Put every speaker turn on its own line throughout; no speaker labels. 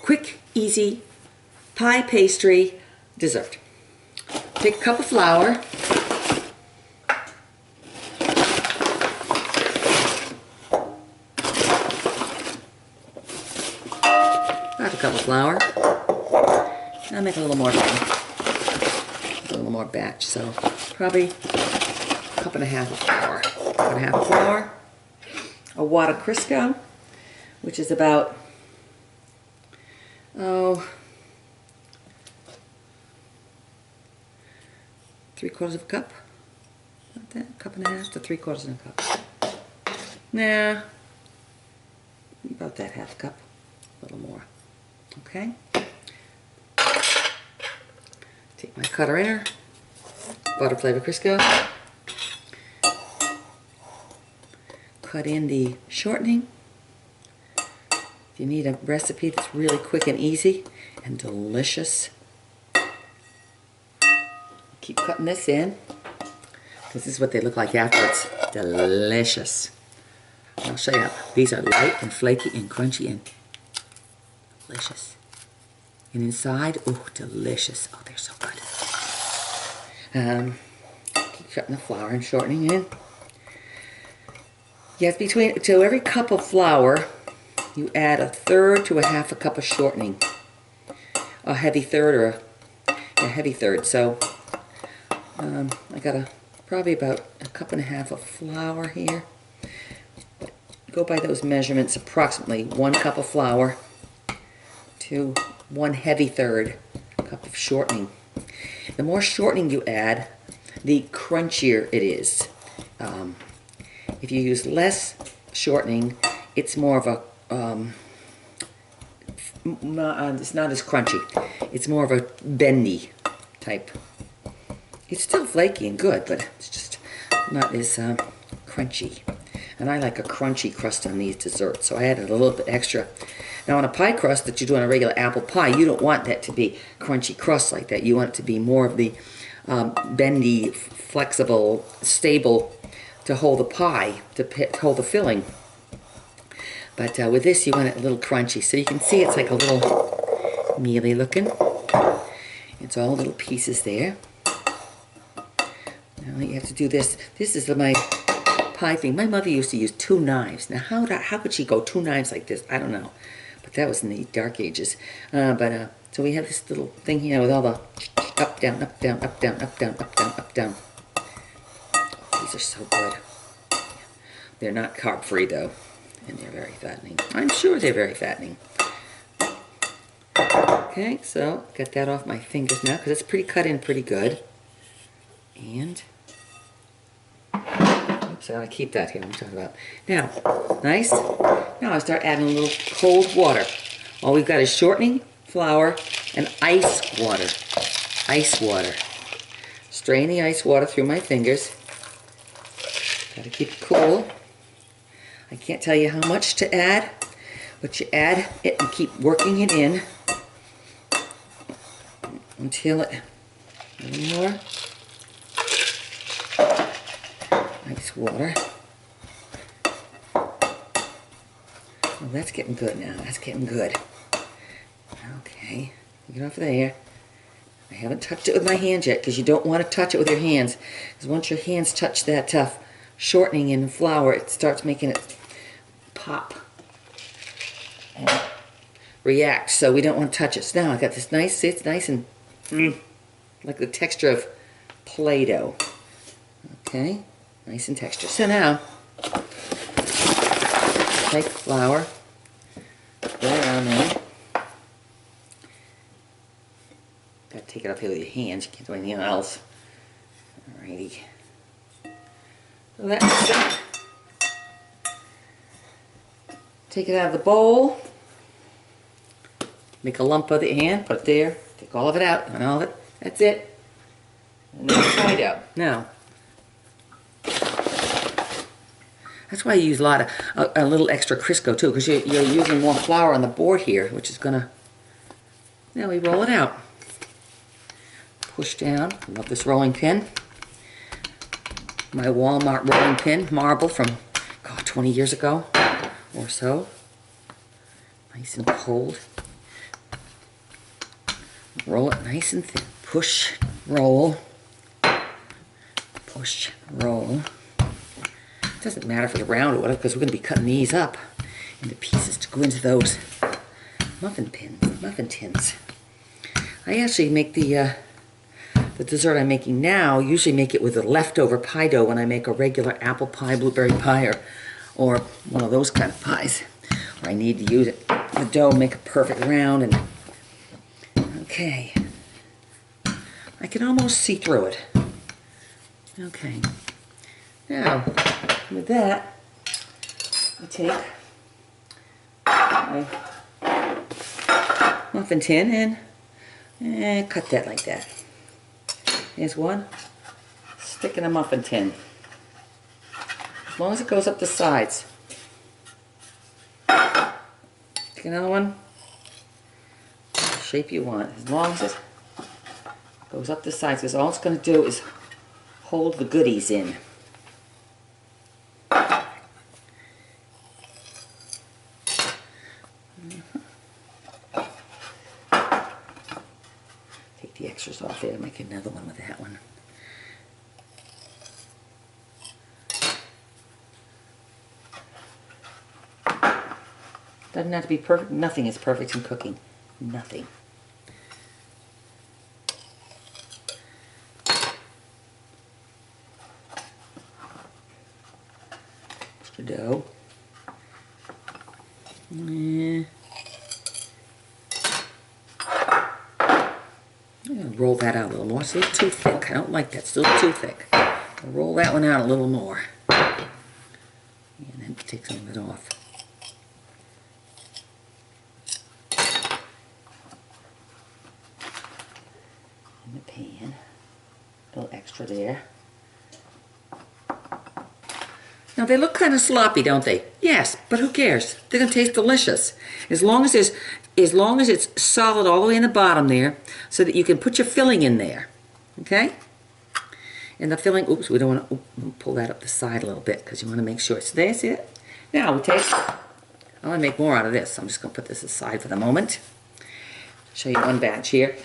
quick, easy pie pastry dessert. Take a cup of flour. About a cup of flour. I'll make a little more batch, so probably a cup and a half of flour. Cup and a half of flour. A wad of crisco, which is about, oh, 3/4 of a cup. About that, cup and a half to 3/4 of a cup. Nah, about that half cup, a little more. Okay. Take my cutter inner, butter flavor crisco, cut in the shortening. If you need a recipe that's really quick and easy and delicious, keep cutting this in, because this is what they look like afterwards. Delicious. I'll show you. These are light and flaky and crunchy and delicious. And inside, oh, delicious. Oh, they're so good. Keep cutting the flour and shortening in. Yes, to every cup of flour, you add 1/3 to a 1/2 cup of shortening. A heavy third or a heavy third. So I got probably about a cup and a half of flour here. Go by those measurements, approximately 1 cup of flour to 1 heavy third cup of shortening. The more shortening you add, the crunchier it is. If you use less shortening, it's more of a, it's not as crunchy. It's more of a bendy type. It's still flaky and good, but it's just not as crunchy. And I like a crunchy crust on these desserts, so I added a little bit extra. Now on a pie crust that you do on a regular apple pie, you don't want that to be crunchy crust like that. You want it to be more of the bendy, flexible, stable to hold the pie, to hold the filling. But with this, you want it a little crunchy. So you can see it's like a little mealy looking. It's all little pieces there. Now you have to do this. This is my pie thing. My mother used to use 2 knives. Now how could she go 2 knives like this? I don't know. But that was in the dark ages. So we have this little thing here with all the up, down, up, down, up, down, up, down, up, down, up, down. These are so good. They're not carb free though. And they're very fattening. I'm sure they're very fattening. Okay, so got that off my fingers now because it's pretty cut in pretty good. And oops, I gotta keep that here. I'm talking about now. Nice. Now I start adding a little cold water. All we've got is shortening, flour, and ice water. Ice water. Strain the ice water through my fingers. Gotta keep it cool. I can't tell you how much to add, but you add it and keep working it in until it, a little more. Ice water. Oh, that's getting good now. That's getting good. Okay, get off of there. I haven't touched it with my hands yet because you don't want to touch it with your hands. Because once your hands touch that tough shortening in flour, it starts making it pop and react. So we don't want to touch it. So now I got this nice, see, it's nice and like the texture of Play-Doh. Okay, nice and texture. So now take flour, put it around there. Got to take it up here with your hands. You can't do anything else. Alrighty. So that's it. Take it out of the bowl. Make a lump of the hand. Put it there. Take all of it out. And all of it. That's it. And then try it out. Now, that's why I use a lot of a little extra Crisco too, because you're using more flour on the board here, which is gonna. Now we roll it out. Push down. I love this rolling pin. My Walmart rolling pin, marble from, God, 20 years ago or so. Nice and cold. Roll it nice and thin. Push, roll. Push, roll. It doesn't matter if it's round or whatever, because we're going to be cutting these up into pieces to go into those muffin tins. I actually make the dessert I'm making now, usually make it with the leftover pie dough when I make a regular apple pie, blueberry pie, or one of those kind of pies, where I need to use it. The dough, make a perfect round, and okay. I can almost see through it. Okay. Now, with that, I take my muffin tin and cut that like that. Here's one. Stick in a muffin tin. As long as it goes up the sides. Take another one. Shape you want. As long as it goes up the sides, because all it's going to do is hold the goodies in. Take the extras off there and make another one with that one. Doesn't have to be perfect. Nothing is perfect in cooking. Nothing. Extra dough. I'm going to roll that out a little more. It's a little too thick. I don't like that. It's a little too thick. I'll roll that one out a little more. And then take some of it off. In the pan. A little extra there. Now they look kind of sloppy, don't they? Yes, but who cares? They're going to taste delicious. As long as it's solid all the way in the bottom there, so that you can put your filling in there. Okay? And the filling, oops, we don't want to pull that up the side a little bit because you want to make sure. So there's it. Now we take, I want to make more out of this. So I'm just going to put this aside for the moment. Show you one batch here.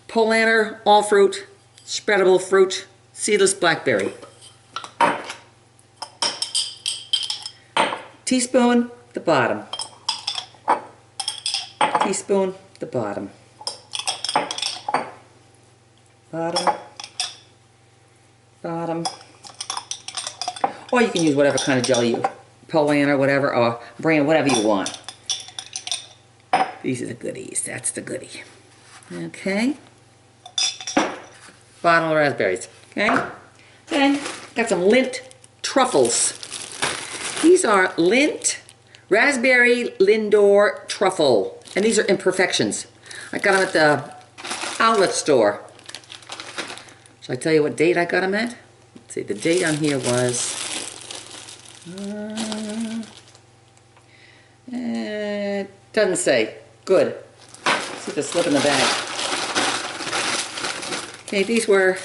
Polaner, all fruit, spreadable fruit, seedless blackberry. Teaspoon, the bottom. Teaspoon, the bottom. Bottom. Bottom. Or you can use whatever kind of jelly you, Polaner, whatever, or brand, whatever you want. These are the goodies. That's the goodie. Okay. Bottom of raspberries. Okay. Then got some Lindt truffles. These are Lindt Raspberry Lindor Truffle. And these are imperfections. I got them at the outlet store. Shall I tell you what date I got them at? Let's see, the date on here was... it doesn't say. Good. Let's see the slip in the bag. Okay, these were...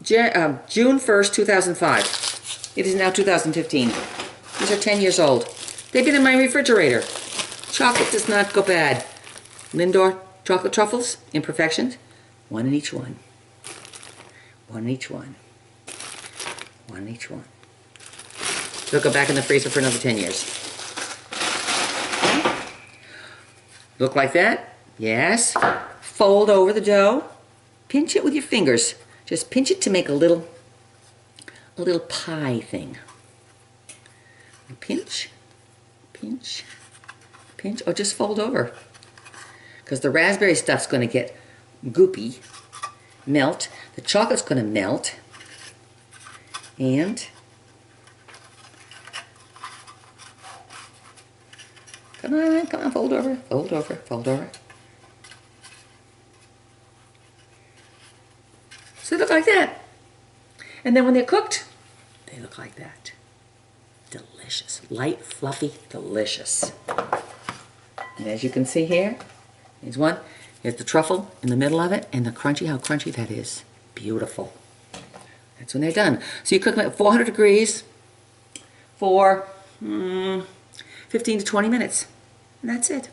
June 1st, 2005. It is now 2015. These are 10 years old. They've been in my refrigerator. Chocolate does not go bad. Lindor chocolate truffles, imperfections. One in each one. One in each one. One in each one. They'll go back in the freezer for another 10 years. Look like that? Yes. Fold over the dough. Pinch it with your fingers. Just pinch it to make a little pie thing. Pinch, pinch, pinch, or just fold over. Because the raspberry stuff's going to get goopy, melt. The chocolate's going to melt. And come on, fold over, fold over, fold over. So they look like that. And then when they're cooked, they look like that. Delicious. Light, fluffy, delicious. And as you can see here, here's one. Here's the truffle in the middle of it, and the crunchy, how crunchy that is. Beautiful. That's when they're done. So you cook them at 400 degrees for 15 to 20 minutes. And that's it.